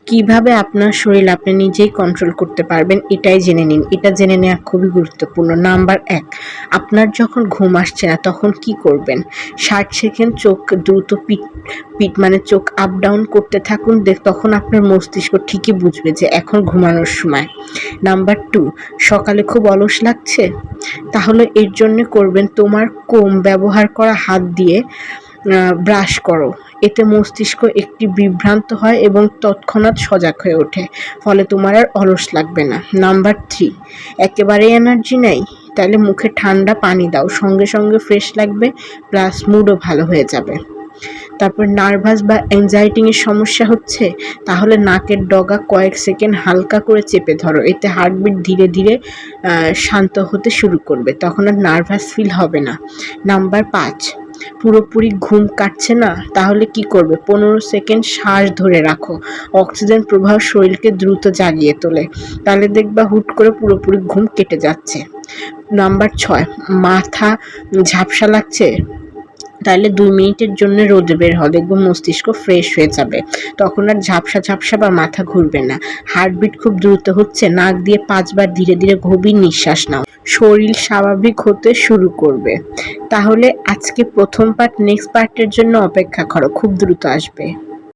কিভাবে আপনার শরীর আপনি নিজেই কন্ট্রোল করতে পারবেন এটাই জেনে নিন। এটা জেনে নেওয়া খুবই গুরুত্বপূর্ণ। নাম্বার ১, আপনার যখন ঘুম আসছে না তখন কি করবেন? ৬০ সেকেন্ড চোখ দ্রুত পিট পিট মানে চোখ আপ ডাউন করতে থাকুন। তখন আপনার মস্তিষ্ক ঠিকই বুঝবে যে এখন ঘুমানোর সময়। নাম্বার ২, সকালে খুব অলস লাগছে? তাহলে এর জন্যে করবেন তোমার ব্যবহার করা হাত দিয়ে ব্রাশ করো। এতে মস্তিষ্ক একটি বিভ্রান্ত হয় এবং তৎক্ষণাৎ সজাগ হয়ে ওঠে। ফলে তোমার আর অলস লাগবে না। নাম্বার ৩, একেবারেই এনার্জি নেই? তাহলে মুখে ঠান্ডা পানি দাও। সঙ্গে সঙ্গে ফ্রেশ লাগবে, প্লাস মুডও ভালো হয়ে যাবে। তারপর নার্ভাস বা অ্যাংজাইটি এর সমস্যা হচ্ছে? তাহলে নাকের ডগা কয়েক সেকেন্ড হালকা করে চেপে ধরো। এতে হার্টবিট ধীরে ধীরে শান্ত হতে শুরু করবে। তখন আর নার্ভাস ফিল হবে না। নাম্বার ৫, পুরোপুরি ঘুম কাটছে না? তাহলে কি করবে? ১৫ সেকেন্ড শ্বাস ধরে রাখো। অক্সিজেন প্রবাহ শরীরকে দ্রুত জাগিয়ে তোলে। তাহলে দেখবা হুট করে পুরোপুরি ঘুম কেটে যাচ্ছে। নাম্বার ৬, মাথা ঝাপসা লাগছে? তাহলে ২ মিনিটের জন্য রোদে বের হও। দেখবে মস্তিষ্ক ফ্রেশ হয়ে যাবে। তখন আর ঝাপসা ঝাপসা বা মাথা ঘুরবে না। হার্টবিট খুব দ্রুত হচ্ছে? নাক দিয়ে ৫ বার ধীরে ধীরে গভীর নিঃশ্বাস নাও। শরীর স্বাভাবিক হতে শুরু করবে। তাহলে আজকে প্রথম পার্ট, নেক্সট পার্টের জন্য অপেক্ষা করো, খুব দ্রুত আসবে।